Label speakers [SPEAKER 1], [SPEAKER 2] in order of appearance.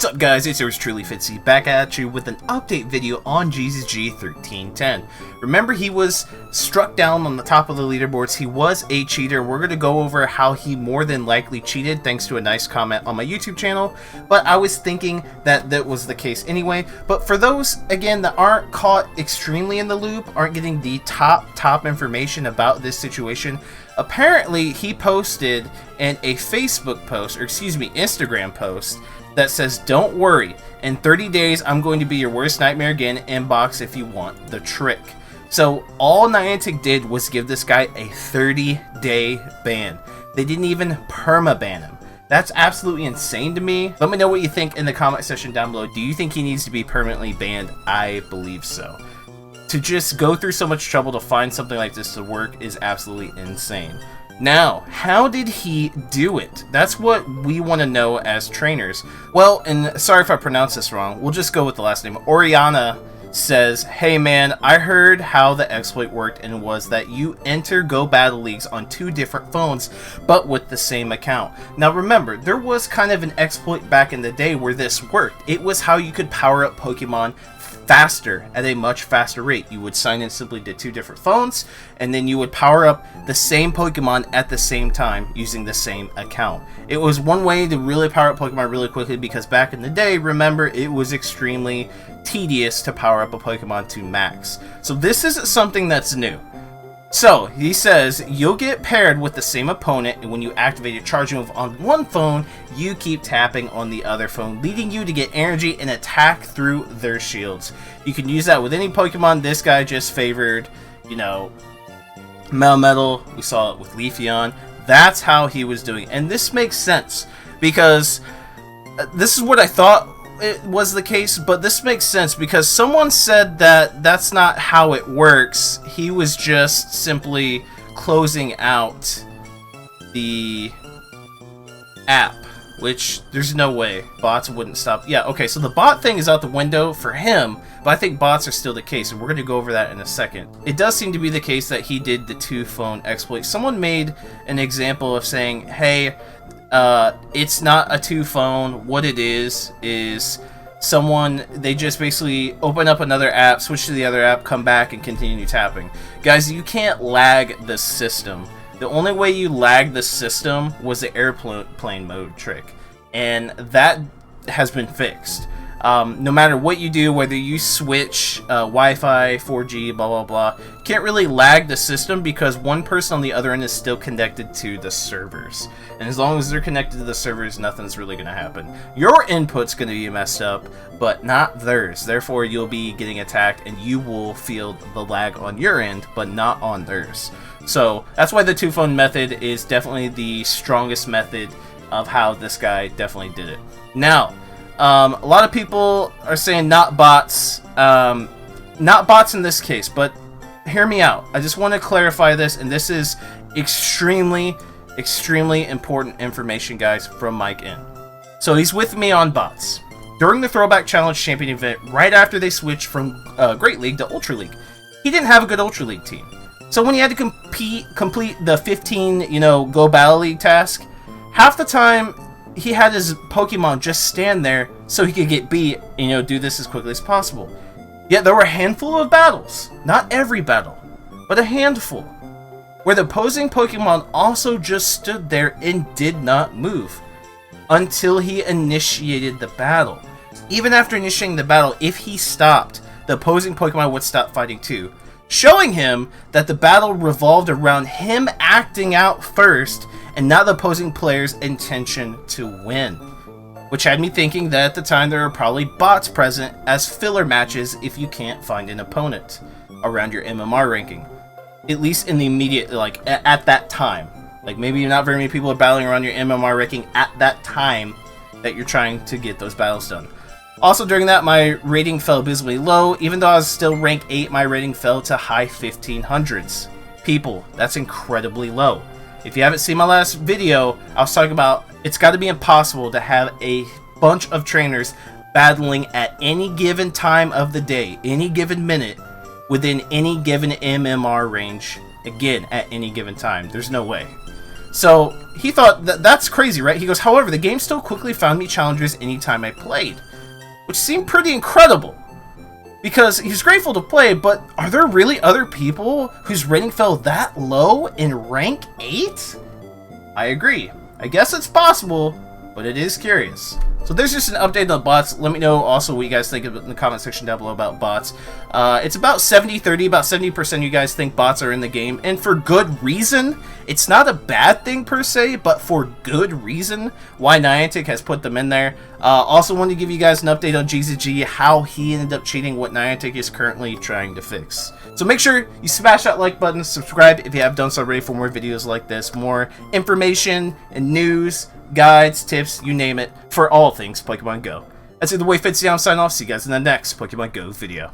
[SPEAKER 1] What's up guys, it's yours truly Fitzy, back at you with an update video on GZG 1310. Remember, he was struck down on the top of the leaderboards. He was a cheater. We're going to go over how he more than likely cheated thanks to a nice comment on my YouTube channel, but I was thinking that that was the case anyway. But for those, again, that aren't caught extremely in the loop, aren't getting the top information about this situation, apparently he posted in a Facebook post, or excuse me, Instagram post, that says, "Don't worry, in 30 days I'm going to be your worst nightmare again, inbox if you want the trick." So all Niantic did was give this guy a 30-day ban. They didn't even perma-ban him. That's absolutely insane to me. Let me know what you think in the comment section down below. Do you think he needs to be permanently banned? I believe so. To just go through so much trouble to find something like this to work is absolutely insane. Now, how did he do it? That's what we want to know as trainers. Well, and sorry if I pronounce this wrong, we'll just go with the last name. Oriana says, "Hey man, I heard how the exploit worked, and it was that you enter Go Battle Leagues on 2 different phones, but with the same account." Now remember, there was kind of an exploit back in the day where this worked. It was how you could power up Pokemon faster, at a much faster rate. You would sign in simply to 2 different phones, and then you would power up the same Pokemon at the same time using the same account. It was one way to really power up Pokemon really quickly, because back in the day, remember, it was extremely tedious to power up a Pokemon to max. So this isn't something that's new. So, he says, you'll get paired with the same opponent, and when you activate your charge move on one phone, you keep tapping on the other phone, leading you to get energy and attack through their shields. You can use that with any Pokemon. This guy just favored, you know, Melmetal. We saw it with Leafeon. That's how he was doing. And this makes sense, because this is what I thought it was the case, but this makes sense because someone said that that's not how it works. He was just simply closing out the app, which there's no way bots wouldn't stop. Yeah, okay, so the bot thing is out the window for him, but I think bots are still the case, and we're going to go over that in a second. It does seem to be the case that he did the 2-phone exploit. Someone made an example of saying, hey, it's not a 2-phone. What it is someone, they just basically open up another app, switch to the other app, come back, and continue tapping. Guys, you can't lag the system. The only way you lag the system was the airplane mode trick, and that has been fixed. No matter what you do, whether you switch Wi-Fi, 4G, blah blah blah, can't really lag the system because one person on the other end is still connected to the servers. And as long as they're connected to the servers, nothing's really going to happen. Your input's going to be messed up, but not theirs. Therefore, you'll be getting attacked, and you will feel the lag on your end, but not on theirs. So that's why the 2-phone method is definitely the strongest method of how this guy definitely did it. Now, a lot of people are saying not bots in this case, but hear me out. I just want to clarify this, and this is extremely important information, guys, from Mike in. So he's with me on bots. During the Throwback Challenge Champion event, right after they switched from Great League to Ultra League, he didn't have a good Ultra League team. So when he had to complete the 15, Go Battle League task, half the time he had his Pokemon just stand there so he could get beat and, do this as quickly as possible. Yet there were a handful of battles, not every battle, but a handful, where the opposing Pokemon also just stood there and did not move until he initiated the battle. Even after initiating the battle, if he stopped, the opposing Pokemon would stop fighting too, showing him that the battle revolved around him acting out first and not the opposing player's intention to win. Which had me thinking that at the time there were probably bots present as filler matches if you can't find an opponent around your MMR ranking. At least in the immediate, at that time. Maybe not very many people are battling around your MMR ranking at that time that you're trying to get those battles done. Also, during that, my rating fell abysmally low. Even though I was still rank 8, my rating fell to high 1500s. People, that's incredibly low. If you haven't seen my last video, I was talking about it's got to be impossible to have a bunch of trainers battling at any given time of the day, any given minute, within any given MMR range, again, at any given time. There's no way. So he thought that's crazy, right? He goes, however, the game still quickly found me challengers anytime I played, which seemed pretty incredible. Because he's grateful to play, but are there really other people whose rating fell that low in rank 8? I agree. I guess it's possible, but it is curious. So there's just an update on bots. Let me know also what you guys think in the comment section down below about bots. It's about 70-30. About 70% of you guys think bots are in the game, and for good reason. It's not a bad thing per se, but for good reason why Niantic has put them in there. Also wanted to give you guys an update on GZG, how he ended up cheating, what Niantic is currently trying to fix. So make sure you smash that like button, subscribe if you have done so already for more videos like this, more information and news, guides, tips, you name it, for all things Pokemon Go. That's it, the way Fitz, I'm signing off. See you guys in the next Pokemon Go video.